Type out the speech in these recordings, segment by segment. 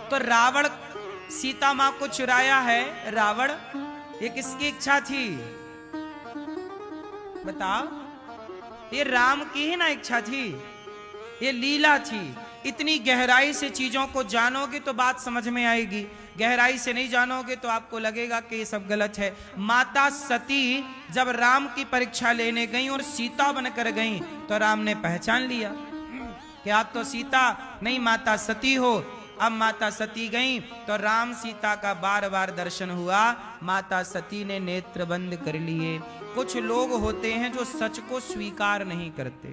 तो रावण सीता मां को चुराया है, रावण ये किसकी इच्छा थी बताओ? ये राम की ही ना इच्छा थी, ये लीला थी। इतनी गहराई से चीजों को जानोगे तो बात समझ में आएगी, गहराई से नहीं जानोगे तो आपको लगेगा कि ये सब गलत है। माता सती जब राम की परीक्षा लेने गई और सीता बनकर गई तो राम ने पहचान लिया कि आप तो सीता नहीं माता सती हो। अब माता सती गई तो राम सीता का बार बार दर्शन हुआ, माता सती ने नेत्र बंद कर लिए। कुछ लोग होते हैं जो सच को स्वीकार नहीं करते,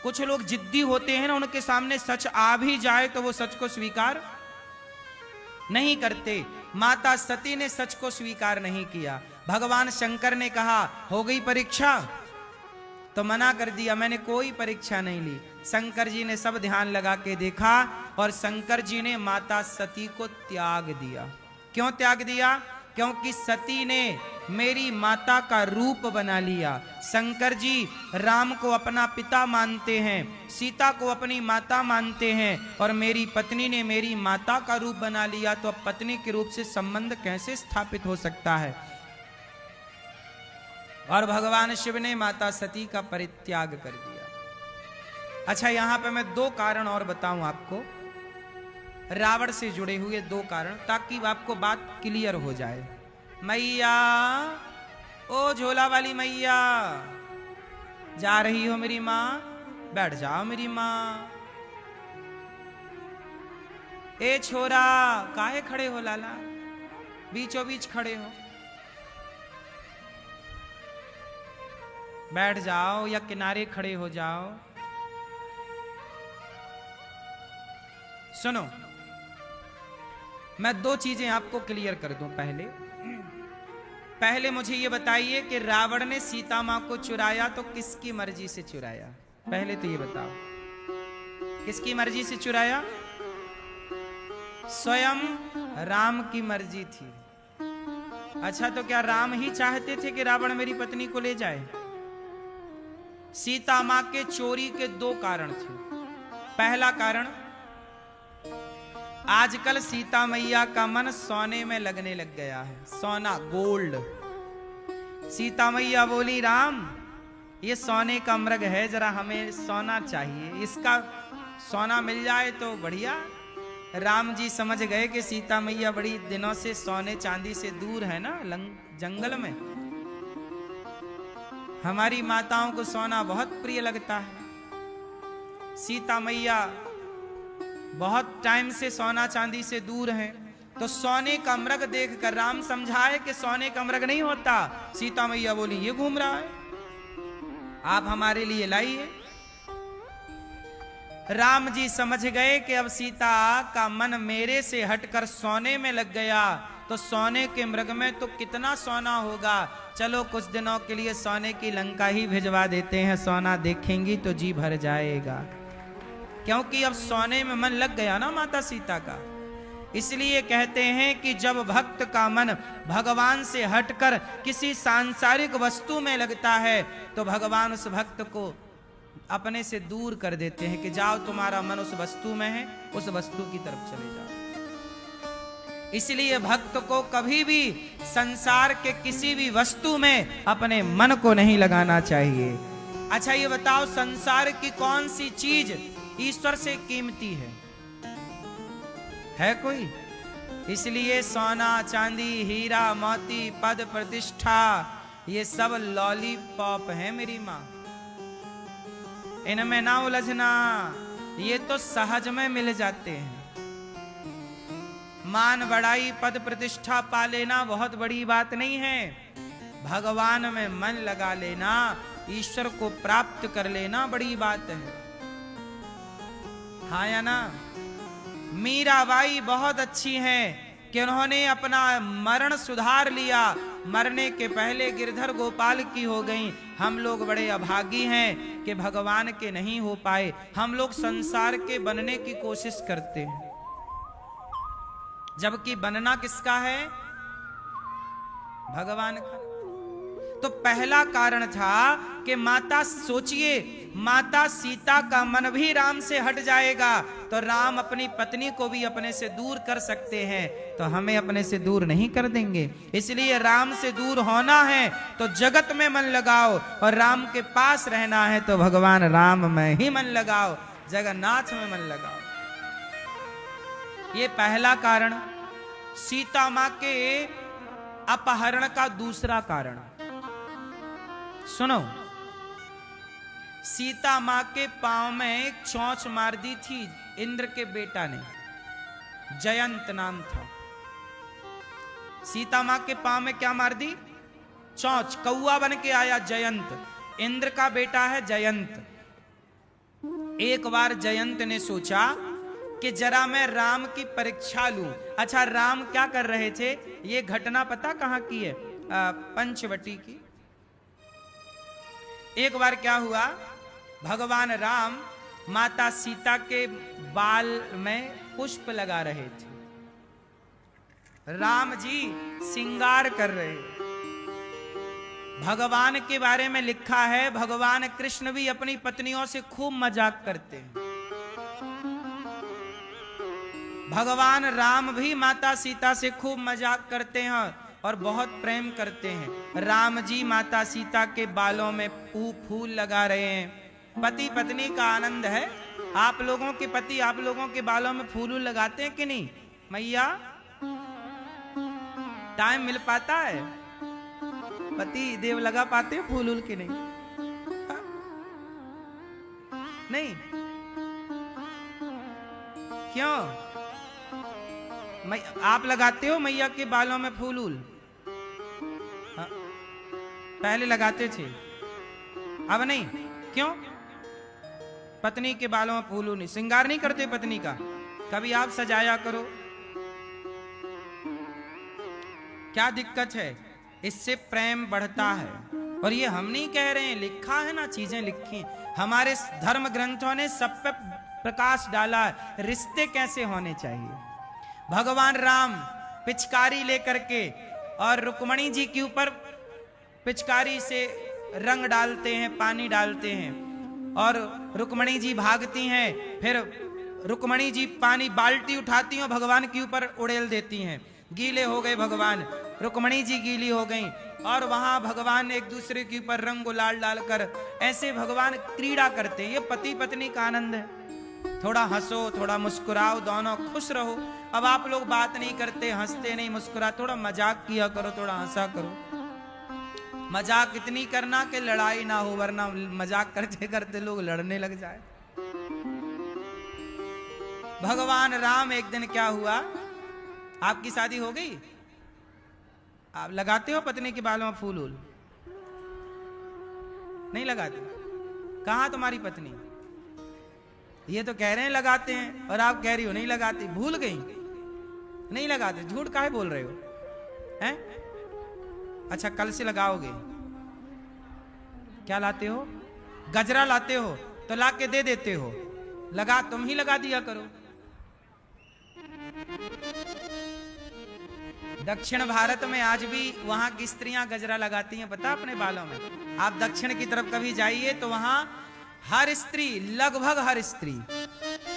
कुछ लोग जिद्दी होते हैं ना, उनके सामने सच आ भी जाए तो वो सच को स्वीकार नहीं करते। माता सती ने सच को स्वीकार नहीं किया। भगवान शंकर ने कहा हो गई परीक्षा, तो मना कर दिया, मैंने कोई परीक्षा नहीं ली। शंकर जी ने सब ध्यान लगा के देखा और शंकर जी ने माता सती को त्याग दिया। क्यों त्याग दिया? क्योंकि सती ने मेरी माता का रूप बना लिया। शंकर जी राम को अपना पिता मानते हैं, सीता को अपनी माता मानते हैं, और मेरी पत्नी ने मेरी माता का रूप बना लिया, तो अब पत्नी के रूप से संबंध कैसे स्थापित हो सकता है? और भगवान शिव ने माता सती का परित्याग कर दिया। अच्छा, यहां पे मैं दो कारण और बताऊं आपको, रावण से जुड़े हुए दो कारण, ताकि आपको बात क्लियर हो जाए। मैया, ओ झोला वाली मैया, जा रही हो मेरी मां? बैठ जाओ मेरी मां। ए छोरा, काहे खड़े हो लाला, बीचों बीच खड़े हो, बैठ जाओ या किनारे खड़े हो जाओ। सुनो, मैं दो चीजें आपको क्लियर कर दूं। पहले मुझे यह बताइए कि रावण ने सीता मां को चुराया तो किसकी मर्जी से चुराया? पहले तो ये बताओ, किसकी मर्जी से चुराया? स्वयं राम की मर्जी थी। अच्छा, तो क्या राम ही चाहते थे कि रावण मेरी पत्नी को ले जाए? सीता मां के चोरी के दो कारण थे। पहला कारण, आजकल सीता मैया का मन सोने में लगने लग गया है, सोना, गोल्ड। सीता मैया बोली, राम ये सोने का मृग है, जरा हमें सोना चाहिए, इसका सोना मिल जाए तो बढ़िया। राम जी समझ गए कि सीता मैया बड़ी दिनों से सोने चांदी से दूर है ना, जंगल में। हमारी माताओं को सोना बहुत प्रिय लगता है। सीता मैया बहुत टाइम से सोना चांदी से दूर हैं, तो सोने का मृग देखकर राम समझाए कि सोने का मृग नहीं होता। सीता मैया बोली, ये घूम रहा है, आप हमारे लिए लाइए। राम जी समझ गए कि अब सीता का मन मेरे से हटकर सोने में लग गया, तो सोने के मृग में तो कितना सोना होगा, चलो कुछ दिनों के लिए सोने की लंका ही भिजवा देते हैं, सोना देखेंगी तो जी भर जाएगा। क्योंकि अब सोने में मन लग गया ना माता सीता का। इसलिए कहते हैं कि जब भक्त का मन भगवान से हटकर किसी सांसारिक वस्तु में लगता है तो भगवान उस भक्त को अपने से दूर कर देते हैं कि जाओ, तुम्हारा मन उस वस्तु में है, उस वस्तु की तरफ चले जाओ। इसलिए भक्त को कभी भी संसार के किसी भी वस्तु में अपने मन को नहीं लगाना चाहिए। अच्छा, ये बताओ, संसार की कौन सी चीज ईश्वर से कीमती है कोई? इसलिए सोना चांदी हीरा मोती पद प्रतिष्ठा ये सब लॉलीपॉप है मेरी मां, इनमें ना उलझना, ये तो सहज में मिल जाते हैं। मान बढ़ाई पद प्रतिष्ठा पा लेना बहुत बड़ी बात नहीं है, भगवान में मन लगा लेना, ईश्वर को प्राप्त कर लेना बड़ी बात है। हाँ या ना? मीराबाई बहुत अच्छी हैं कि उन्होंने अपना मरण सुधार लिया, मरने के पहले गिरधर गोपाल की हो गई। हम लोग बड़े अभागी हैं कि भगवान के नहीं हो पाए, हम लोग संसार के बनने की कोशिश करते हैं, जबकि बनना किसका है? भगवान का। तो पहला कारण था कि माता, सोचिए, माता सीता का मन भी राम से हट जाएगा तो राम अपनी पत्नी को भी अपने से दूर कर सकते हैं, तो हमें अपने से दूर नहीं कर देंगे। इसलिए राम से दूर होना है तो जगत में मन लगाओ, और राम के पास रहना है तो भगवान राम में ही मन लगाओ, जगन्नाथ में मन लगाओ। ये पहला कारण। सीता मां के अपहरण का दूसरा कारण सुनो। सीता मां के पांव में एक चोंच मार दी थी इंद्र के बेटा ने, जयंत नाम था। सीता मां के पांव में क्या मार दी? चोंच। कौआ बन के आया जयंत, इंद्र का बेटा है जयंत। एक बार जयंत ने सोचा कि जरा मैं राम की परीक्षा लूं। अच्छा, राम क्या कर रहे थे? ये घटना पता कहां की है? पंचवटी की। एक बार क्या हुआ, भगवान राम माता सीता के बाल में पुष्प लगा रहे थे। राम जी श्रृंगार कर रहे। भगवान के बारे में लिखा है, भगवान कृष्ण भी अपनी पत्नियों से खूब मजाक करते हैं। भगवान राम भी माता सीता से खूब मजाक करते हैं और बहुत प्रेम करते हैं। राम जी माता सीता के बालों में फूल लगा रहे हैं। पति पत्नी का आनंद है। आप लोगों के पति आप लोगों के बालों में फूल लगाते हैं कि नहीं? मैया, टाइम मिल पाता है? पति देव लगा पाते हैं फूल की नहीं? नहीं क्यों? आप लगाते हो मैया के बालों में फूल? पहले लगाते थे, अब नहीं। क्यों? पत्नी के बालों में फूल नहीं, श्रृंगार नहीं करते पत्नी का? कभी आप सजाया करो। क्या दिक्कत है? इससे प्रेम बढ़ता है। और ये हम नहीं कह रहे हैं, लिखा है ना, चीजें लिखी हमारे धर्म ग्रंथों ने, सब पे प्रकाश डाला है रिश्ते कैसे होने चाहिए। भगवान राम पिचकारी लेकर के और रुक्मणी जी के ऊपर पिचकारी से रंग डालते हैं, पानी डालते हैं, और रुक्मणी जी भागती हैं। फिर रुक्मणी जी पानी बाल्टी उठाती हैं, भगवान के ऊपर उड़ेल देती हैं। गीले हो गए भगवान, रुक्मणी जी गीली हो गई, और वहां भगवान एक दूसरे के ऊपर रंग गुलाल डालकर ऐसे भगवान क्रीड़ा करते हैं। ये पति पत्नी का आनंद है। थोड़ा हंसो, थोड़ा मुस्कुराओ, दोनों खुश रहो। अब आप लोग बात नहीं करते, हंसते नहीं, मुस्कुरा, थोड़ा मजाक किया करो, थोड़ा हंसा करो। मजाक इतनी करना कि लड़ाई ना हो, वरना मजाक करते करते लोग लड़ने लग जाए। भगवान राम, एक दिन क्या हुआ, आपकी शादी हो गई, आप लगाते हो पत्नी के बालों में फूल? नहीं लगाते? कहां तुम्हारी पत्नी? ये तो कह रहे हैं लगाते हैं, और आप कह रही हो नहीं लगाती। भूल गई? नहीं लगाते? झूठ काहे बोल रहे हो? हैं? अच्छा, कल से लगाओगे। क्या लाते हो? गजरा लाते हो तो ला के दे देते हो, लगा तुम ही लगा दिया करो। दक्षिण भारत में आज भी वहां की स्त्रियां गजरा लगाती हैं, पता अपने बालों में। आप दक्षिण की तरफ कभी जाइए तो वहां हर स्त्री, लगभग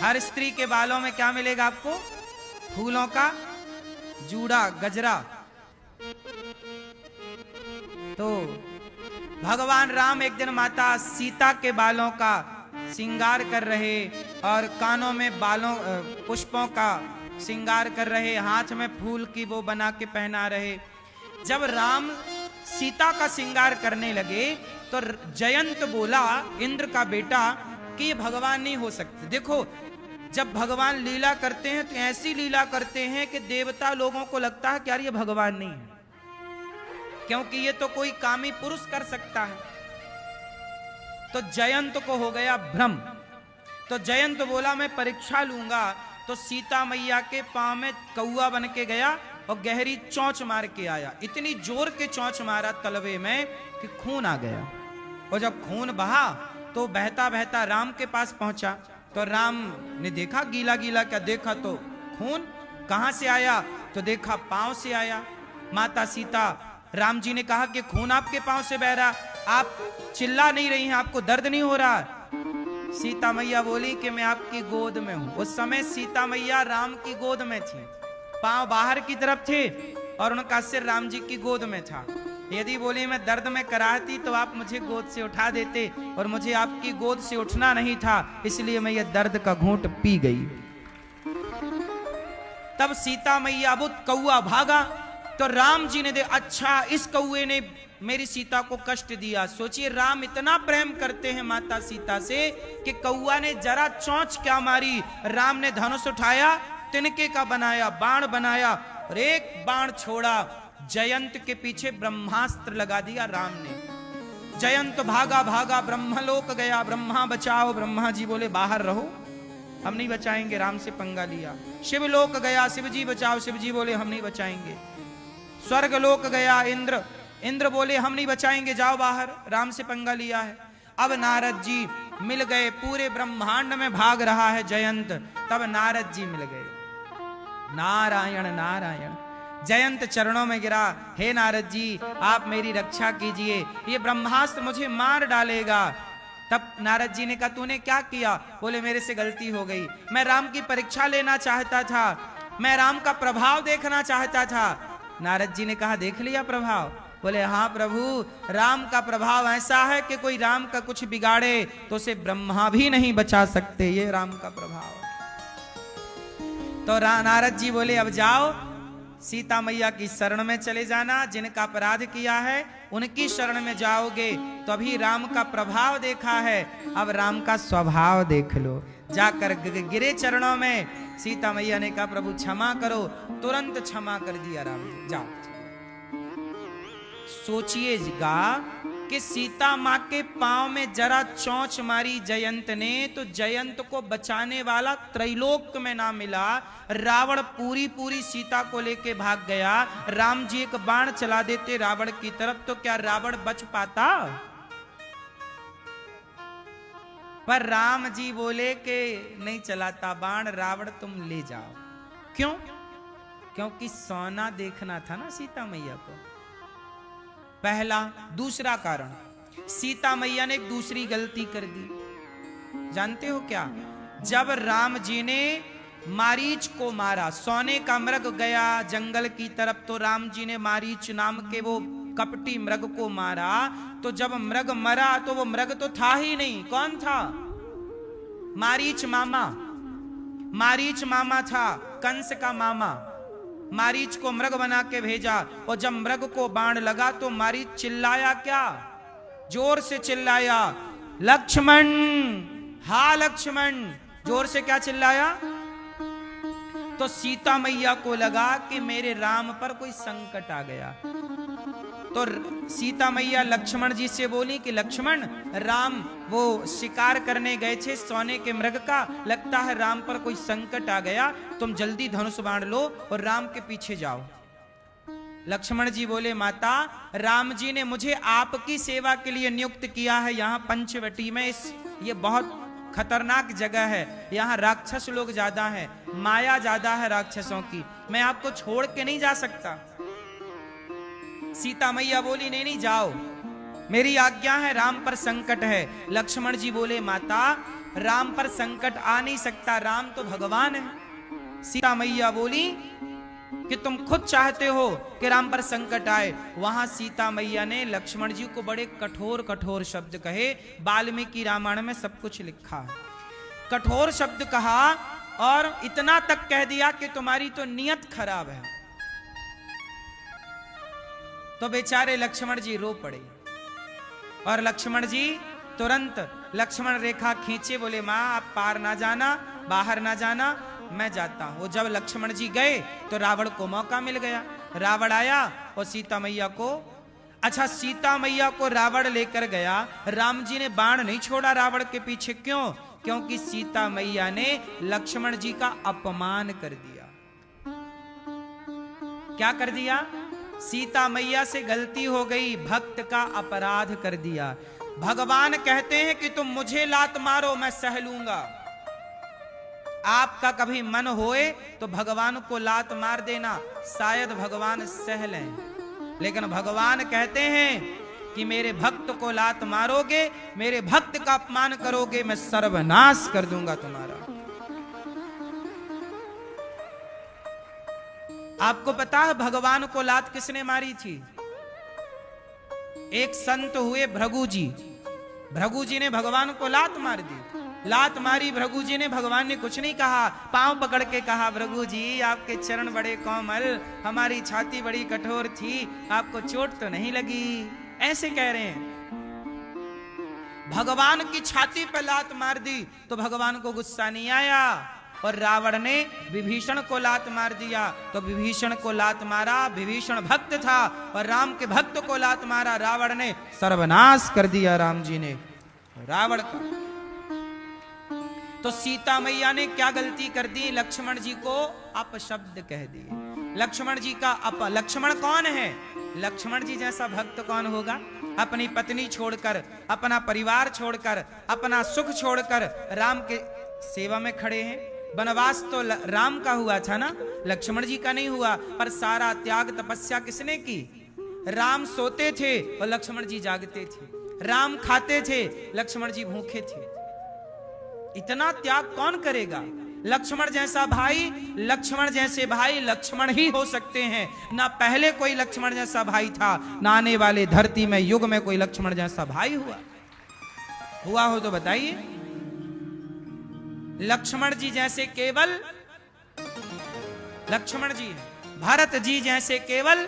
हर स्त्री के बालों में क्या मिलेगा आपको? फूलों का जूड़ा, गजरा। तो भगवान राम एक दिन माता सीता के बालों का श्रृंगार कर रहे, और कानों में बालों पुष्पों का श्रृंगार कर रहे, हाथ में फूल की वो बना के पहना रहे। जब राम सीता का श्रृंगार करने लगे तो जयंत बोला, इंद्र का बेटा, कि ये भगवान नहीं हो सकते। देखो, जब भगवान लीला करते हैं तो ऐसी लीला करते हैं कि देवता लोगों को लगता है कि यार ये भगवान नहीं है, क्योंकि ये तो कोई कामी पुरुष कर सकता है। तो जयंत को हो गया भ्रम। तो जयंत बोला मैं परीक्षा लूंगा। तो सीता मैया के पांव में कौआ बन के गया और गहरी चोंच मार के आया। इतनी जोर के चोंच मारा तलवे में कि खून आ गया। और जब खून बहा तो बहता बहता राम के पास पहुंचा। तो राम ने देखा गीला गीला, क्या देखा तो खून। कहां से आया? तो देखा पांव से आया। माता सीता राम जी ने कहा कि खून आपके पांव से बह रहा, आप चिल्ला नहीं रही हैं, आपको दर्द नहीं हो रहा? सीता मैया बोली कि मैं आपकी गोद में हूं। उस समय सीता मैया राम की गोद में थी, पांव बाहर की तरफ थे और उनका सिर राम जी की गोद में था। यदि बोली मैं दर्द में कराहती तो आप मुझे गोद से उठा देते, और मुझे आपकी गोद से उठना नहीं था, इसलिए मैं ये दर्द का घूंट पी गई। तब सीता मैया वो कौआ भागा तो राम जी ने दे, अच्छा इस कौए ने मेरी सीता को कष्ट दिया। सोचिए, राम इतना प्रेम करते हैं माता सीता से कि कौआ ने जरा चोंच क्या मारी, राम ने धनुष उठाया, तिनके का बनाया, बाण बनाया और एक बाण छोड़ा, जयंत के पीछे ब्रह्मास्त्र लगा दिया राम ने। जयंत भागा भागा ब्रह्मलोक गया, ब्रह्मा बचाओ, ब्रह्मा जी बोले बाहर रहो, हम नहीं बचाएंगे, राम से पंगा लिया। शिवलोक गया, शिव जी बचाओ, शिव जी बोले हम नहीं बचाएंगे। स्वर्ग लोक गया, इंद्र बोले हम नहीं बचाएंगे, जाओ बाहर, राम से पंगा लिया है। अब नारद जी मिल गए, पूरे ब्रह्मांड में भाग रहा है जयंत, तब नारद जी मिल गए। नारायण नारायण, जयंत चरणों में गिरा, हे नारद जी आप मेरी रक्षा कीजिए, ये ब्रह्मास्त्र मुझे मार डालेगा। तब नारद जी ने कहा तूने क्या किया? बोले मेरे से गलती हो गई, मैं राम की परीक्षा लेना चाहता था, मैं राम का प्रभाव देखना चाहता था। नारद जी ने कहा देख लिया प्रभाव? बोले हाँ प्रभु, राम का प्रभाव ऐसा है कि कोई राम का कुछ बिगाड़े तो उसे ब्रह्मा भी नहीं बचा सकते, ये राम का प्रभाव है। तो नारद जी बोले अब जाओ, सीता मैया की शरण में चले जाना, जिनका अपराध किया है उनकी शरण में जाओगे तो अभी राम का प्रभाव देखा है, अब राम का स्वभाव देख लो। जाकर गिरे चरणों में, सीता मैया ने कहा प्रभु क्षमा करो, तुरंत क्षमा कर दिया राम जी, जाओ। सोचिएगा कि सीता मां के पांव में जरा चोंच मारी जयंत ने, तो जयंत को बचाने वाला त्रैलोक में ना मिला, रावण पूरी सीता को लेके भाग गया। राम जी एक बाण चला देते रावण की तरफ तो क्या रावण बच पाता? पर राम जी बोले कि नहीं चलाता बाण, रावण तुम ले जाओ। क्यों? क्योंकि सोना देखना था ना सीता मैया को, पहला। दूसरा कारण, सीता मैया ने एक दूसरी गलती कर दी, जानते हो क्या? जब राम जी ने मारीच को मारा, सोने का मृग गया जंगल की तरफ, तो राम जी ने मारीच नाम के वो कपटी मृग को मारा, तो जब मृग मरा तो वो मृग तो था ही नहीं, कौन था? मारीच मामा, मारीच मामा था, कंस का मामा। मारीच को मृग बना के भेजा, और जब मृग को बाण लगा तो मारीच चिल्लाया क्या? जोर से चिल्लाया लक्ष्मण, हा लक्ष्मण, जोर से क्या चिल्लाया? तो सीता मैया को लगा कि मेरे राम पर कोई संकट आ गया, तो सीता मैया लक्ष्मण जी से बोली कि लक्ष्मण, राम वो शिकार करने गए थे सोने के मृग का, लगता है राम पर कोई संकट आ गया, तुम जल्दी धनुष बाण लो और राम के पीछे जाओ। लक्ष्मण जी बोले माता, राम जी ने मुझे आपकी सेवा के लिए नियुक्त किया है यहाँ पंचवटी में, ये बहुत खतरनाक जगह है, यहाँ राक्षस लोग ज्यादा हैं, माया ज्यादा है राक्षसों की, मैं आपको छोड़ के नहीं जा सकता। सीता मैया बोली नहीं नहीं जाओ, मेरी आज्ञा है, राम पर संकट है। लक्ष्मण जी बोले माता, राम पर संकट आ नहीं सकता, राम तो भगवान है। सीता मैया बोली कि तुम खुद चाहते हो कि राम पर संकट आए। वहां सीता मैया ने लक्ष्मण जी को बड़े कठोर कठोर शब्द कहे, वाल्मीकि रामायण में सब कुछ लिखा है। कठोर शब्द कहा और इतना तक कह दिया कि तुम्हारी तो नियत खराब है। तो बेचारे लक्ष्मण जी रो पड़े, और लक्ष्मण जी तुरंत लक्ष्मण रेखा खींचे, बोले मां आप पार ना जाना, बाहर ना जाना, मैं जाता हूं। जब लक्ष्मण जी गए तो रावण को मौका मिल गया, रावण आया और सीता मैया को, अच्छा सीता मैया को रावण लेकर गया, राम जी ने बाण नहीं छोड़ा रावण के पीछे, क्यों? क्योंकि सीता मैया ने लक्ष्मण जी का अपमान कर दिया। क्या कर दिया? सीता मैया से गलती हो गई, भक्त का अपराध कर दिया। भगवान कहते हैं कि तुम मुझे लात मारो मैं सह लूंगा, आपका कभी मन होए तो भगवान को लात मार देना, शायद भगवान सह लें। लेकिन भगवान कहते हैं कि मेरे भक्त को लात मारोगे, मेरे भक्त का अपमान करोगे, मैं सर्वनाश कर दूंगा तुम्हारा। आपको पता है भगवान को लात किसने मारी थी? एक संत हुए भृगु जी। भृगु जी ने भगवान को लात मार दी। लात मारी भृगु जी ने, भगवान ने कुछ नहीं कहा, पांव पकड़ के कहा, भृगु जी आपके चरण बड़े कोमल, हमारी छाती बड़ी कठोर थी, आपको चोट तो नहीं लगी, ऐसे कह रहे हैं। भगवान की छाती पर लात मार दी तो भगवान को गुस्सा नहीं आया, और रावण ने विभीषण को लात मार दिया तो विभीषण को लात मारा। विभीषण भक्त था और राम के भक्त को लात मारा, रावण ने सर्वनाश कर दिया राम जी ने रावण का। तो सीता मैया ने क्या गलती कर दी? लक्ष्मण जी को अपशब्द कह दिए। लक्ष्मण जी का लक्ष्मण कौन है? लक्ष्मण जी जैसा भक्त कौन होगा? अपनी पत्नी छोड़कर, अपना परिवार छोड़कर, अपना सुख छोड़कर राम के सेवा में खड़े हैं। वनवास तो राम का हुआ था ना, लक्ष्मण जी का नहीं हुआ। पर सारा त्याग तपस्या किसने की? राम सोते थे और लक्ष्मण जी जागते थे, राम खाते थे, लक्ष्मण जी भूखे थे। इतना त्याग कौन करेगा? लक्ष्मण जैसा भाई, लक्ष्मण जैसे भाई लक्ष्मण ही हो सकते हैं। ना पहले कोई लक्ष्मण जैसा भाई था, ना आने वाले धरती में युग में कोई लक्ष्मण जैसा भाई हुआ हो तो बताइए। लक्ष्मण जी जैसे केवल लक्ष्मण जी, भरत जी जैसे केवल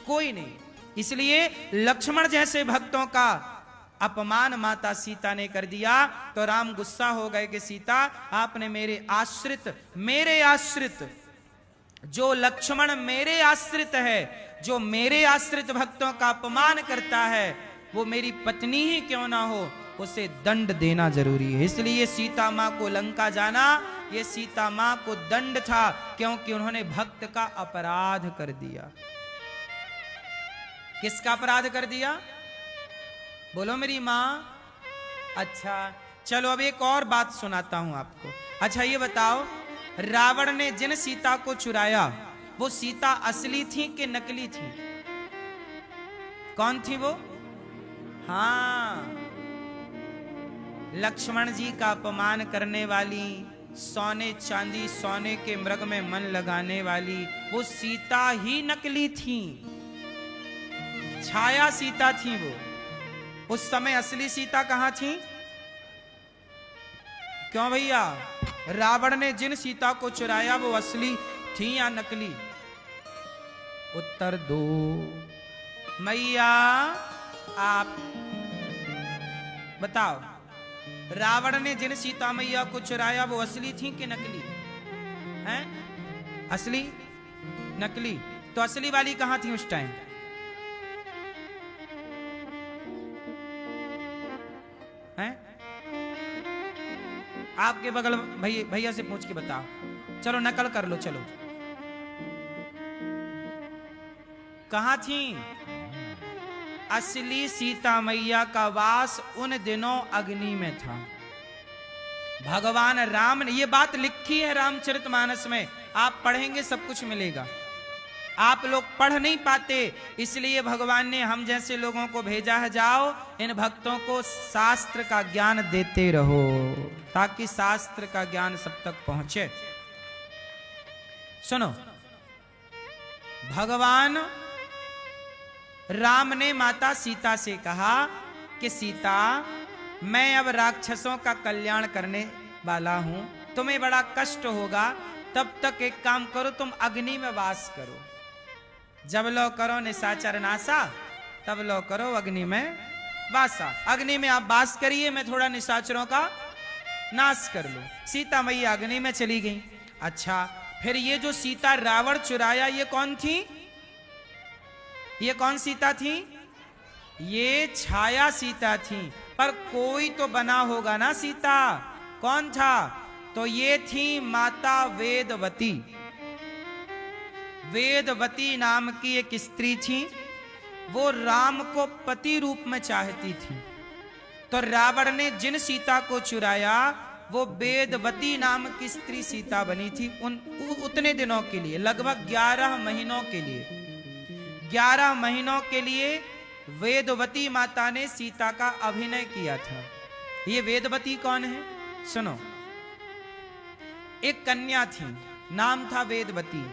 कोई नहीं। इसलिए लक्ष्मण जैसे भक्तों का अपमान माता सीता ने कर दिया तो राम गुस्सा हो गए कि सीता आपने मेरे आश्रित जो लक्ष्मण मेरे आश्रित है, जो मेरे आश्रित भक्तों का अपमान करता है, वो मेरी पत्नी ही क्यों ना हो, उसे दंड देना जरूरी है। इसलिए सीता मां को लंका जाना, ये सीता मां को दंड था, क्योंकि उन्होंने भक्त का अपराध कर दिया। किसका अपराध कर दिया? बोलो मेरी मां। अच्छा चलो अब एक और बात सुनाता हूं आपको। अच्छा ये बताओ, रावण ने जिन सीता को चुराया वो सीता असली थी कि नकली थी? कौन थी वो? लक्ष्मण जी का अपमान करने वाली, सोने चांदी सोने के मृग में मन लगाने वाली, वो सीता ही नकली थी, छाया सीता थी वो। उस समय असली सीता कहां थी? क्यों भैया? रावण ने जिन सीता को चुराया वो असली थी या नकली? उत्तर दो मैया, आप बताओ। रावण ने जिन सीता मैया को चुराया वो असली थी कि नकली? हैं? असली? नकली? तो असली वाली कहां थी उस टाइम? हैं? आपके बगल भैया से पूछ के बताओ। चलो नकल कर लो, चलो कहां थी? असली सीता मैया का वास उन दिनों अग्नि में था। भगवान राम ने ये बात लिखी है रामचरितमानस में, आप पढ़ेंगे सब कुछ मिलेगा। आप लोग पढ़ नहीं पाते, इसलिए भगवान ने हम जैसे लोगों को भेजा है, जाओ इन भक्तों को शास्त्र का ज्ञान देते रहो ताकि शास्त्र का ज्ञान सब तक पहुंचे। सुनो, भगवान राम ने माता सीता से कहा कि सीता मैं अब राक्षसों का कल्याण करने वाला हूं, तुम्हें बड़ा कष्ट होगा, तब तक एक काम करो, तुम अग्नि में वास करो। जब लो करो निशाचर नासा, तब लो करो अग्नि में वासा। अग्नि में आप वास करिए, मैं थोड़ा निशाचरों का नाश कर लूं। सीता मैया अग्नि में चली गई। अच्छा, फिर ये जो सीता रावण चुराया ये कौन थी? ये कौन सीता थी? ये छाया सीता थी, पर कोई तो बना होगा ना सीता। कौन था? तो ये थी माता वेदवती। वेदवती नाम की एक स्त्री थी, वो राम को पति रूप में चाहती थी। तो रावण ने जिन सीता को चुराया वो वेदवती नाम की स्त्री सीता बनी थी उतने दिनों के लिए, लगभग 11 महीनों के लिए। 11 महीनों के लिए वेदवती माता ने सीता का अभिनय किया था। ये वेदवती कौन है? सुनो, एक कन्या थी, नाम था वेदवती।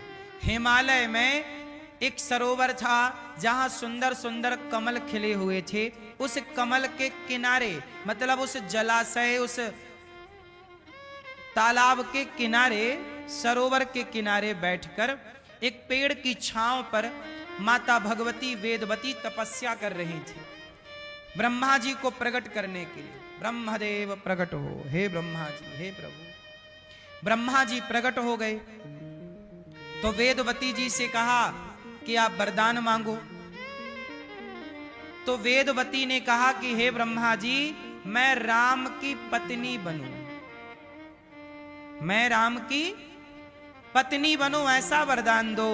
हिमालय में एक सरोवर था जहां सुंदर सुंदर कमल खिले हुए थे। उस कमल के किनारे, मतलब उस जलाशय, उस तालाब के किनारे, सरोवर के किनारे बैठकर एक पेड़ की छांव पर माता भगवती वेदवती तपस्या कर रही थी ब्रह्मा जी को प्रकट करने के लिए। ब्रह्मदेव प्रकट हो, हे ब्रह्मा जी, हे प्रभु। ब्रह्मा जी प्रकट हो गए तो वेदवती जी से कहा कि आप वरदान मांगो। तो वेदवती ने कहा कि हे ब्रह्मा जी, मैं राम की पत्नी बनूं, मैं राम की पत्नी बनूं, ऐसा वरदान दो।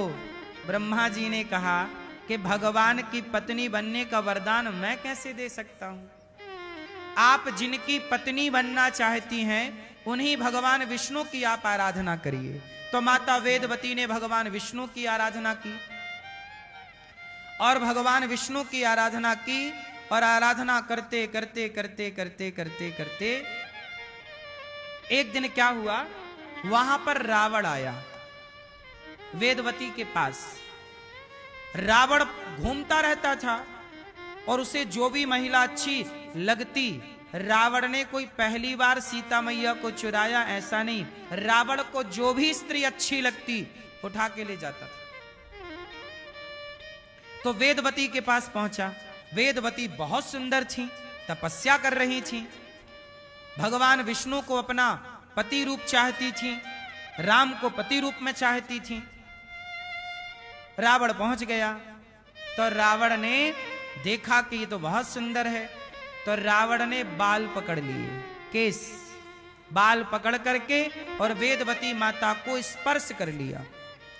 ब्रह्मा जी ने कहा कि भगवान की पत्नी बनने का वरदान मैं कैसे दे सकता हूं? आप जिनकी पत्नी बनना चाहती हैं उन्हीं भगवान विष्णु की आप आराधना करिए। तो माता वेदवती ने भगवान विष्णु की आराधना की और भगवान विष्णु की आराधना की और आराधना करते करते करते करते करते करते एक दिन क्या हुआ, वहां पर रावण आया वेदवती के पास। रावण घूमता रहता था और उसे जो भी महिला अच्छी लगती, रावण ने कोई पहली बार सीता मैया को चुराया ऐसा नहीं, रावण को जो भी स्त्री अच्छी लगती उठा के ले जाता था। तो वेदवती के पास पहुंचा। वेदवती बहुत सुंदर थी, तपस्या कर रही थी, भगवान विष्णु को अपना पति रूप चाहती थी, राम को पति रूप में चाहती थी। रावण पहुंच गया तो रावण ने देखा कि ये तो बहुत सुंदर है, तो रावण ने बाल पकड़ लिए, केस बाल पकड़ करके और वेदवती माता को स्पर्श कर लिया।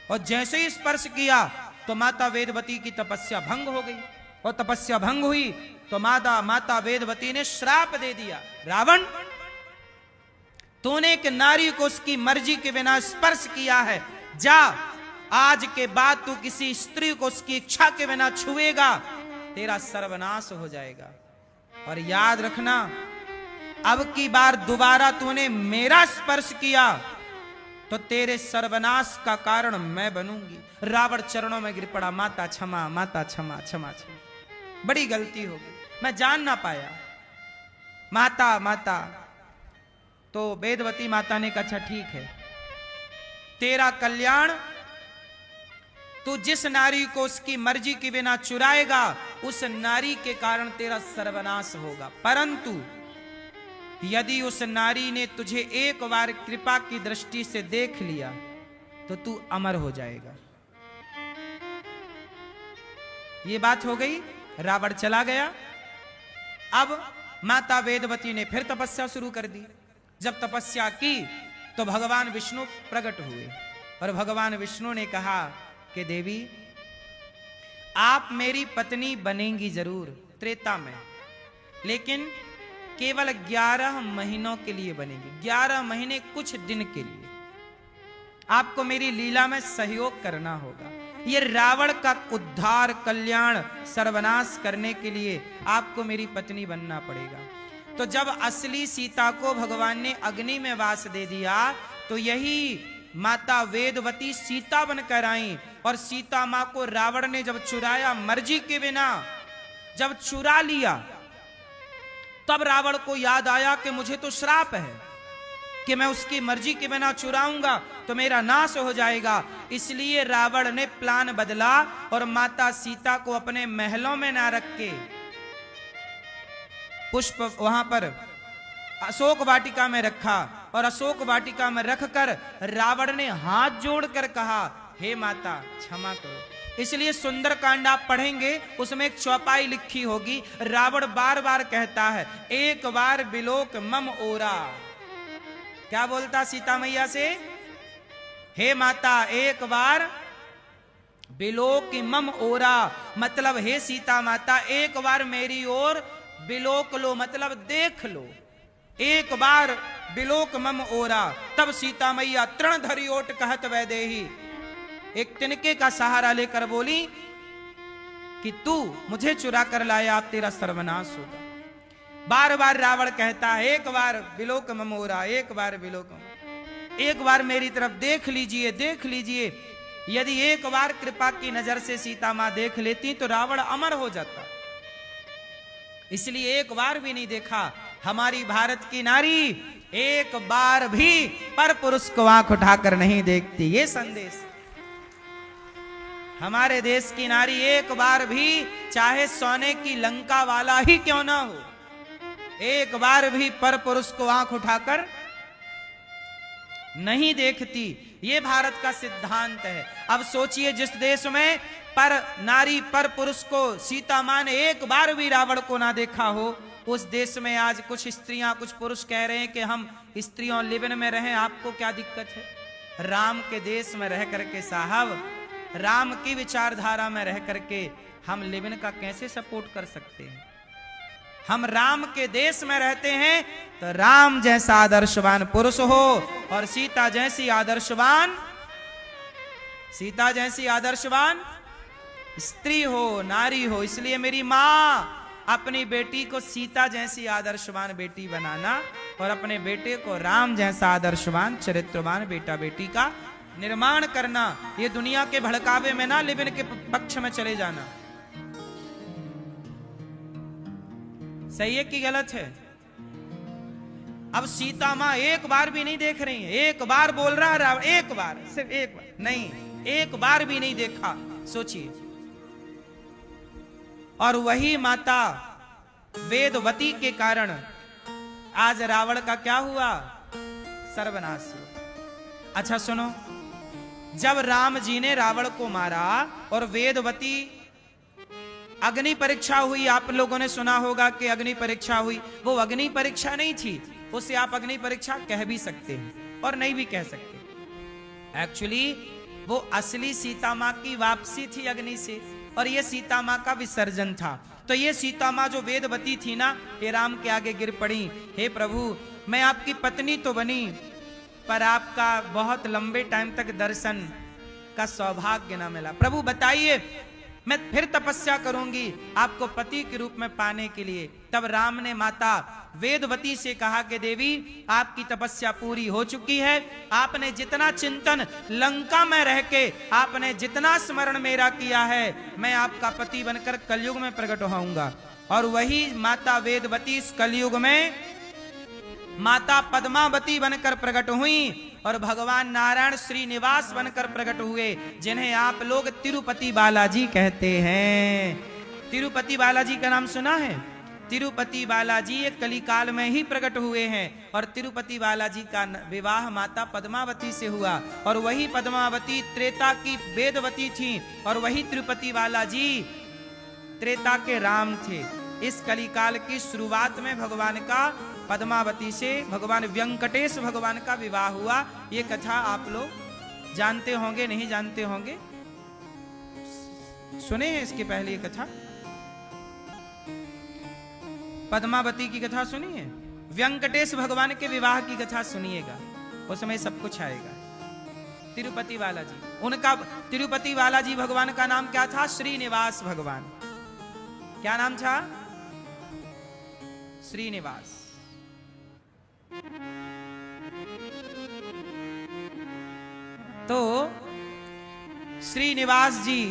और जैसे ही स्पर्श किया तो माता वेदवती की तपस्या भंग हो गई। और तपस्या भंग हुई तो माता वेदवती ने श्राप दे दिया, रावण तूने एक नारी को उसकी मर्जी के बिना स्पर्श किया है, जा आज के बाद तू किसी स्त्री को उसकी इच्छा के बिना छुएगा, तेरा सर्वनाश हो जाएगा। और याद रखना, अब की बार दोबारा तूने मेरा स्पर्श किया तो तेरे सर्वनाश का कारण मैं बनूंगी। रावण चरणों में गिर पड़ा, माता क्षमा, माता क्षमा, क्षमा क्षमा, बड़ी गलती हो गई, मैं जान ना पाया, माता माता। तो वेदवती माता ने कहा अच्छा ठीक है, तेरा कल्याण, तू जिस नारी को उसकी मर्जी के बिना चुराएगा उस नारी के कारण तेरा सर्वनाश होगा, परंतु यदि उस नारी ने तुझे एक बार कृपा की दृष्टि से देख लिया तो तू अमर हो जाएगा। ये बात हो गई, रावण चला गया। अब माता वेदवती ने फिर तपस्या शुरू कर दी। जब तपस्या की तो भगवान विष्णु प्रकट हुए और भगवान विष्णु ने कहा कि देवी आप मेरी पत्नी बनेंगी जरूर त्रेता में, लेकिन केवल 11 महीनों के लिए बनेगी। 11 महीने कुछ दिन के लिए आपको मेरी लीला में सहयोग करना होगा। ये रावण का उद्धार, कल्याण, सर्वनाश करने के लिए आपको मेरी पत्नी बनना पड़ेगा। तो जब असली सीता को भगवान ने अग्नि में वास दे दिया तो यही माता वेदवती सीता बनकर आई। और सीता मां को रावण ने जब चुराया, मर्जी के बिना जब चुरा लिया, तब रावण को याद आया कि मुझे तो श्राप है कि मैं उसकी मर्जी के बिना चुराऊंगा तो मेरा नाश हो जाएगा। इसलिए रावण ने प्लान बदला और माता सीता को अपने महलों में ना रख के पुष्प वहां पर अशोक वाटिका में रखा। और अशोक वाटिका में रखकर रावण ने हाथ जोड़कर कहा, हे माता क्षमा करो। इसलिए सुंदरकांड आप पढ़ेंगे, उसमें एक चौपाई लिखी होगी। रावण बार बार कहता है, एक बार बिलोक मम ओरा। क्या बोलता सीता मैया से? हे माता एक बार बिलोक मम ओरा, मतलब हे सीता माता एक बार मेरी ओर बिलोक लो, मतलब देख लो, एक बार बिलोक मम ओरा, तब सीता मैया तृण धरी ओट कहत वैदेही, एक तिनके का सहारा लेकर बोली कि तू मुझे चुरा कर लाया, अब तेरा सर्वनाश होगा। बार बार रावण कहता है, एक बार बिलोक मम ओरा, एक बार बिलोक मम, एक बार मेरी तरफ देख लीजिए, देख लीजिए। यदि एक बार कृपा की नजर से सीता मां देख लेती तो रावण अमर हो जाता, इसलिए एक बार भी नहीं देखा। हमारी भारत की नारी एक बार भी पर पुरुष को आंख उठाकर नहीं देखती, ये संदेश। हमारे देश की नारी एक बार भी, चाहे सोने की लंका वाला ही क्यों ना हो, एक बार भी पर पुरुष को आंख उठाकर नहीं देखती। ये भारत का सिद्धांत है। अब सोचिए, जिस देश में पर नारी पर पुरुष को सीता मां ने एक बार भी रावण को ना देखा हो, उस देश में आज कुछ स्त्रियां, कुछ पुरुष कह रहे हैं कि हम स्त्रियों लिव इन में रहें, आपको क्या दिक्कत है। राम के देश में रह करके साहब, राम की विचारधारा में रह करके हम लिव इन का कैसे सपोर्ट कर सकते हैं। हम राम के देश में रहते हैं तो राम जैसा आदर्शवान पुरुष हो और सीता जैसी आदर्शवान स्त्री हो, नारी हो। इसलिए मेरी मां, अपनी बेटी को सीता जैसी आदर्शवान बेटी बनाना और अपने बेटे को राम जैसा आदर्शवान चरित्रवान बेटा बेटी का निर्माण करना। ये दुनिया के भड़कावे में ना लिव इन के पक्ष में चले जाना। सही है कि गलत है? अब सीता मां एक बार भी नहीं देख रही है, एक बार बोल रहा है रावण, एक बार, सिर्फ एक बार नहीं, एक बार भी नहीं देखा। सोचिए, और वही माता वेदवती के कारण आज रावण का क्या हुआ? सर्वनाश हुआ। अच्छा सुनो, जब राम जी ने रावण को मारा और वेदवती अग्नि परीक्षा हुई, आप लोगों ने सुना होगा कि अग्नि परीक्षा हुई। वो अग्नि परीक्षा नहीं थी, उसे आप अग्नि परीक्षा कह भी सकते हैं और नहीं भी कह सकते। एक्चुअली वो असली सीता मां की वापसी थी अग्नि से, और ये सीता मां का विसर्जन था। तो ये सीता मां जो वेदवती थी ना, ये राम के आगे गिर पड़ी, हे प्रभु मैं आपकी पत्नी तो बनी, पर आपका बहुत लंबे टाइम तक दर्शन का सौभाग्य ना मिला। प्रभु बताइए, मैं फिर तपस्या करूंगी आपको पति के रूप में पाने के लिए। तब राम ने माता वेदवती से कहा कि देवी, आपकी तपस्या पूरी हो चुकी है। आपने जितना चिंतन लंका में रह के, आपने जितना स्मरण मेरा किया है, मैं आपका पति बनकर कलयुग में प्रकट होऊंगा। और वही माता वेदवती इस कलयुग में माता पद्मावती बनकर प्रकट हुई और भगवान नारायण श्रीनिवास बनकर प्रकट हुए, जिन्हें आप लोग तिरुपति बालाजी कहते हैं। तिरुपति बालाजी का नाम सुना है? तिरुपति बालाजी एक कलिकाल में ही प्रकट हुए हैं और तिरुपति बालाजी का विवाह माता पद्मावती से हुआ। और वही पद्मावती त्रेता की वेदवती थी और वही तिरुपति बालाजी त्रेता के राम थे। इस कलिकाल की शुरुआत में भगवान का पद्मावती से भगवान वेंकटेश भगवान का विवाह हुआ। ये कथा आप लोग जानते होंगे, नहीं जानते होंगे, सुने हैं इसके पहले ये कथा? पद्मावती की कथा सुनी है? वेंकटेश भगवान के विवाह की कथा सुनिएगा, उस समय सब कुछ आएगा। तिरुपति बालाजी, उनका तिरुपति बालाजी भगवान का नाम क्या था? श्रीनिवास भगवान। क्या नाम था? श्रीनिवास। तो श्रीनिवास जी,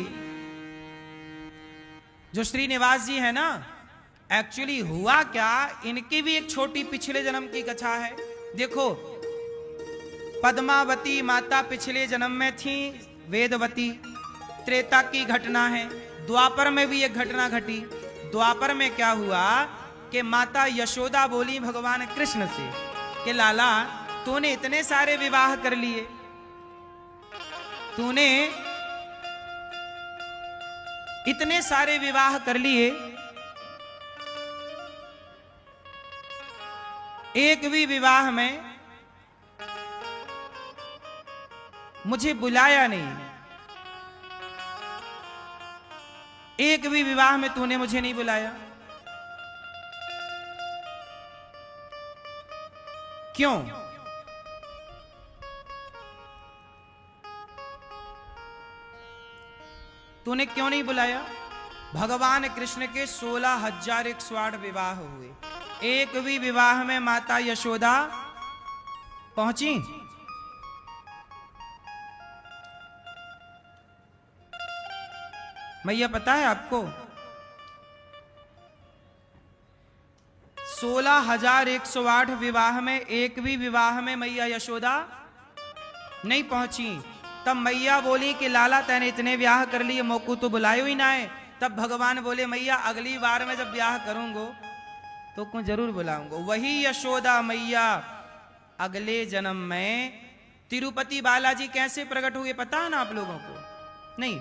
जो श्रीनिवास जी है ना, एक्चुअली हुआ क्या, इनकी भी एक छोटी पिछले जन्म की कथा है। देखो, पद्मावती माता पिछले जन्म में थी वेदवती, त्रेता की घटना है। द्वापर में भी एक घटना घटी। द्वापर में क्या हुआ कि माता यशोदा बोली भगवान कृष्ण से कि लाला, तूने इतने सारे विवाह कर लिए, तूने इतने सारे विवाह कर लिए, एक भी विवाह में मुझे बुलाया नहीं, एक भी विवाह में तूने मुझे नहीं बुलाया, क्यों? तूने क्यों नहीं बुलाया? भगवान कृष्ण के 16,108 विवाह हुए, एक भी विवाह में माता यशोदा पहुंची? मैया पता है आपको? 16,108 विवाह में एक भी विवाह में मैया यशोदा नहीं पहुंची। तब मैया बोली कि लाला तैने इतने ब्याह कर लिए, मोकू तो बुलायो ही ना है। तब भगवान बोले मैया अगली बार में जब ब्याह करूंगा तो को जरूर बुलाऊंगा। वही यशोदा मैया अगले जन्म में तिरुपति बालाजी कैसे प्रकट हुए पता है ना आप लोगों को? नहीं,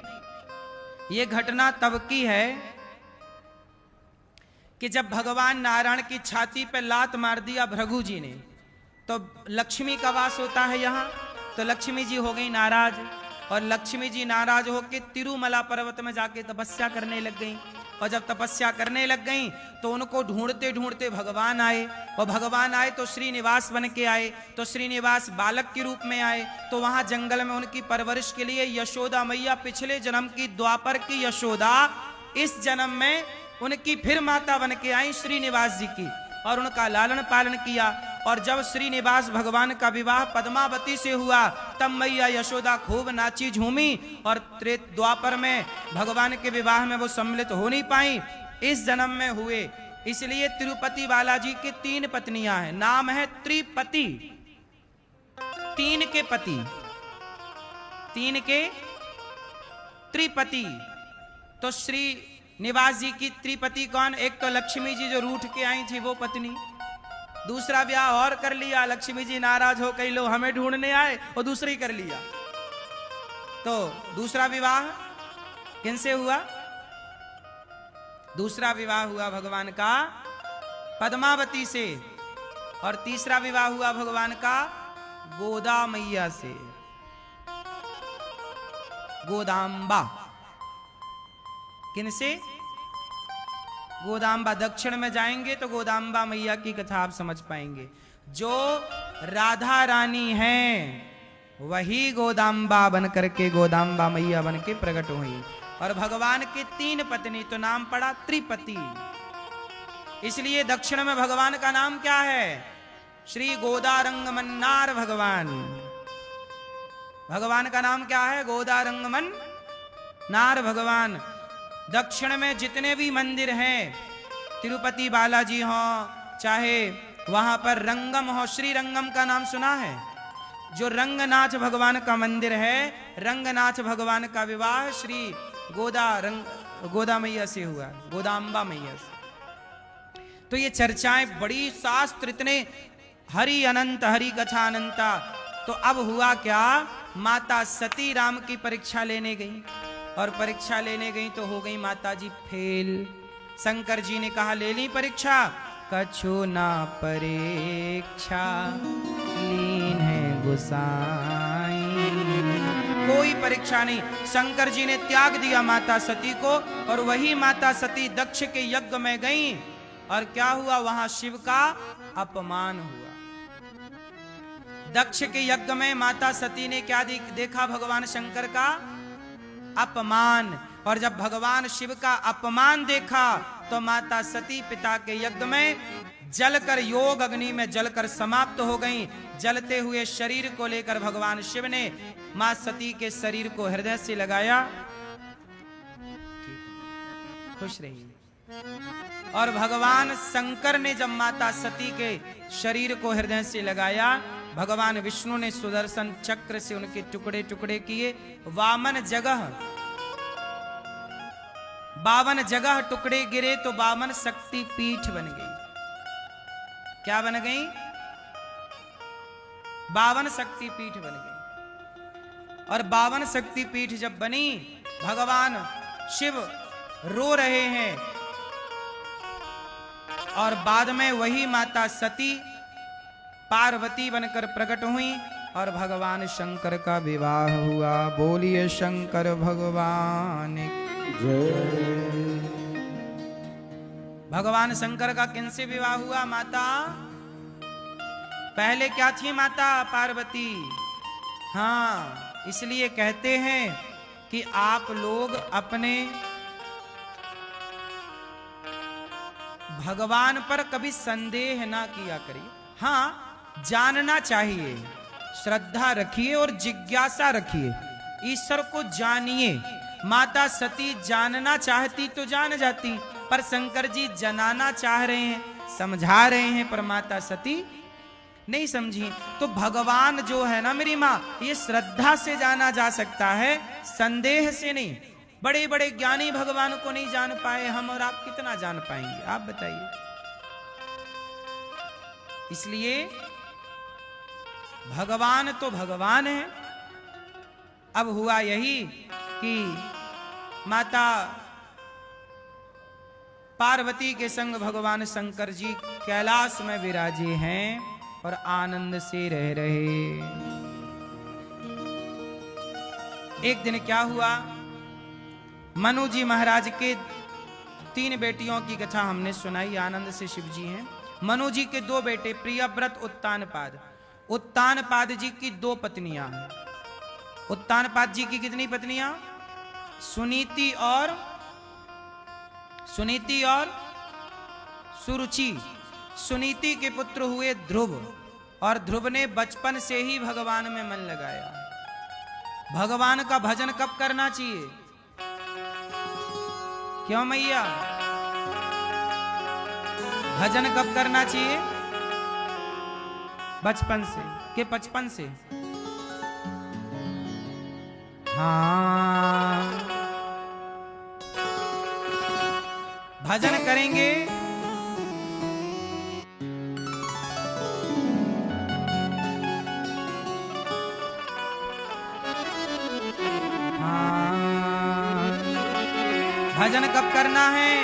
ये घटना तब की है कि जब भगवान नारायण की छाती पर लात मार दिया भृगु जी ने, तो लक्ष्मी का वास होता है यहां, तो लक्ष्मी जी हो गई नाराज, और लक्ष्मी जी नाराज होकर तिरुमला पर्वत में जाके तपस्या करने लग गई। और जब तपस्या करने लग गई तो उनको ढूंढते ढूंढते भगवान आए, और भगवान आए तो श्रीनिवास बन के आए, तो श्रीनिवास बालक के रूप में आए। तो वहां जंगल में उनकी परवरिश के लिए यशोदा मैया, पिछले जन्म की द्वापर की यशोदा, इस जन्म में उनकी फिर माता बन के आई श्रीनिवास जी की, और उनका लालन पालन किया। और जब श्रीनिवास भगवान का विवाह पद्मावती से हुआ तब मैया यशोदा खूब नाची झूमी, और त्रेत द्वापर में भगवान के विवाह में वो सम्मिलित हो नहीं पाई, इस जन्म में हुए। इसलिए तिरुपति बालाजी की 3 पत्नियां हैं, नाम है त्रिपति, 3 के पति, 3 के त्रिपति। तो श्री निवास जी की त्रिपति कौन? एक तो लक्ष्मी जी जो रूठ के आई थी वो पत्नी, दूसरा ब्याह और कर लिया, लक्ष्मी जी नाराज हो कई लोग हमें ढूंढने आए और दूसरी कर लिया। तो दूसरा विवाह किनसे हुआ? दूसरा विवाह हुआ भगवान का पद्मावती से, और तीसरा विवाह हुआ भगवान का गोदा मैया से, गोदाम्बा। किनसे? गोदाम्बा। दक्षिण में जाएंगे तो गोदाम्बा मैया की कथा आप समझ पाएंगे। जो राधा रानी हैं वही गोदाम्बा बन करके, गोदाम्बा मैया बन के प्रकट हुई। और भगवान की 3 पत्नी, तो नाम पड़ा त्रिपति। इसलिए दक्षिण में भगवान का नाम क्या है? श्री गोदारंग मन्नार भगवान। भगवान का नाम क्या है? गोदारंग मन्नार भगवान। दक्षिण में जितने भी मंदिर हैं, तिरुपति बालाजी हो, चाहे वहां पर रंगम हो, श्री रंगम का नाम सुना है? जो रंगनाथ भगवान का मंदिर है, रंगनाथ भगवान का विवाह श्री गोदा मैया से हुआ, गोदाम्बा मैया से। तो ये चर्चाएं बड़ी, शास्त्र इतने, हरि अनंत, हरि कथा अनंता। तो अब हुआ क्या? माता सती राम की परीक्षा लेने गई, और परीक्षा लेने गई तो हो गई माता जी फेल। शंकर जी ने कहा ले ली परीक्षा, कछु ना परीक्षा लीन है गुसाई। कोई परीक्षा नहीं, शंकर जी ने त्याग दिया माता सती को। और वही माता सती दक्ष के यज्ञ में गई, और क्या हुआ? वहां शिव का अपमान हुआ। दक्ष के यज्ञ में माता सती ने क्या देखा? भगवान शंकर का अपमान। और जब भगवान शिव का अपमान देखा तो माता सती पिता के यज्ञ में जलकर, योग अग्नि में जलकर समाप्त हो गईं। जलते हुए शरीर को लेकर भगवान शिव ने मां सती के शरीर को हृदय से लगाया। खुश रहिए। और भगवान शंकर ने जब माता सती के शरीर को हृदय से लगाया, भगवान विष्णु ने सुदर्शन चक्र से उनके टुकड़े टुकड़े किए। 52 जगह टुकड़े गिरे तो 52 शक्ति पीठ बन गई। क्या बन गई? 52 शक्ति पीठ बन गई। और 52 शक्ति पीठ जब बनी, भगवान शिव रो रहे हैं, और बाद में वही माता सती पार्वती बनकर प्रकट हुई, और भगवान शंकर का विवाह हुआ। बोलिए शंकर भगवान जय। भगवान शंकर का किनसे विवाह हुआ? माता पहले क्या थी माता पार्वती। हाँ, इसलिए कहते हैं कि आप लोग अपने भगवान पर कभी संदेह ना किया करिए। हाँ, जानना चाहिए, श्रद्धा रखिए और जिज्ञासा रखिए, ईश्वर को जानिए। माता सती जानना चाहती तो जान जाती, पर शंकर जी जनाना चाह रहे हैं, समझा रहे हैं, पर माता सती नहीं समझी। तो भगवान जो है ना मेरी माँ, ये श्रद्धा से जाना जा सकता है, संदेह से नहीं। बड़े बड़े ज्ञानी भगवान को नहीं जान पाए, हम और आप कितना जान पाएंगे, आप बताइए। इसलिए भगवान तो भगवान है। अब हुआ यही कि माता पार्वती के संग भगवान शंकर जी कैलाश में विराजे हैं और आनंद से रह रहे। एक दिन क्या हुआ, मनु जी महाराज के 3 बेटियों की कथा हमने सुनाई, आनंद से शिव जी हैं। मनु जी के 2 बेटे प्रियव्रत उत्तानपाद। उत्तानपाद जी की 2 पत्नियां हैं। उत्तानपाद जी की कितनी पत्नियां? सुनीति और सुरुचि। सुनीति के पुत्र हुए ध्रुव, और ध्रुव ने बचपन से ही भगवान में मन लगाया। भगवान का भजन कब करना चाहिए? क्यों मैया? भजन कब करना चाहिए? बचपन से के 55 से? हाँ, भजन करेंगे भजन कब करना है?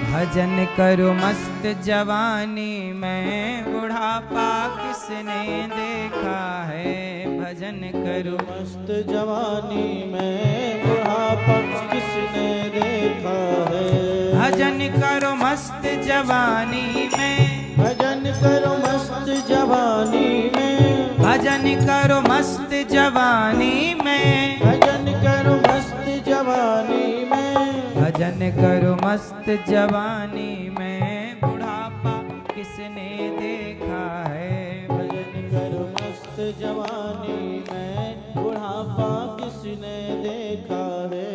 भजन करो मस्त जवानी में, बुढ़ापा किसने देखा है। भजन करो मस्त जवानी में, बुढ़ापा किसने देखा है। भजन करो मस्त जवानी में, भजन करो मस्त जवानी में, भजन करो मस्त जवानी में, भजन करो मस्त जवानी में, भजन करो मस्त जवानी में, बुढ़ापा किसने देखा है। भजन करो मस्त जवानी में, बुढ़ापा किसने देखा है।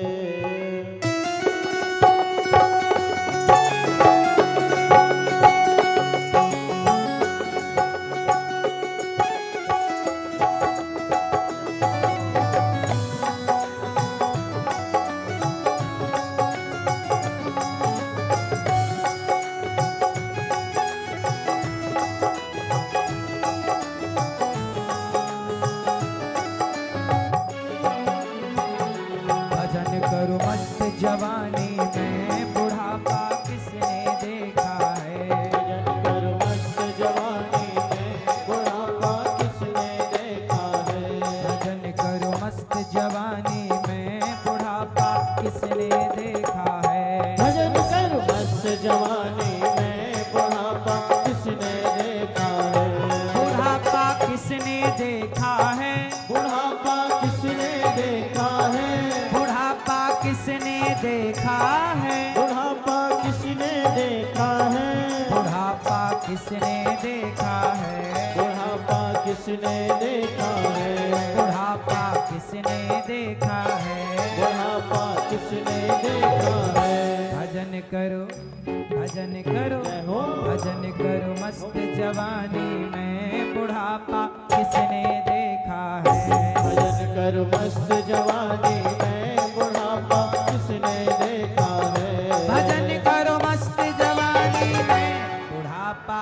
जवानी में, बुढ़ापा किसने देखा है। भजन करो मस्त जवानी में, बुढ़ापा किसने देखा है। भजन करो मस्त जवानी में, बुढ़ापा किसने देखा है। भजन करो मस्त जवानी में, बुढ़ापा किसने देखा है। बुढ़ापा किसने देखा है। बुढ़ापा किसने देखा है। बुढ़ापा किसने देखा है। बुढ़ापा किसने देखा है। बुढ़ापा किसने देखा है। बुढ़ापा किसने देखा है। बुढ़ापा किसने देखा है। बुढ़ापा किसने देखा है। भजन करो, भजन करो, जय हो। भजन करो मस्त जवानी में, बुढ़ापा किसने देखा है। भजन करो मस्त जवानी में, बुढ़ापा किसने देखा है। भजन करो मस्त जवानी में, बुढ़ापा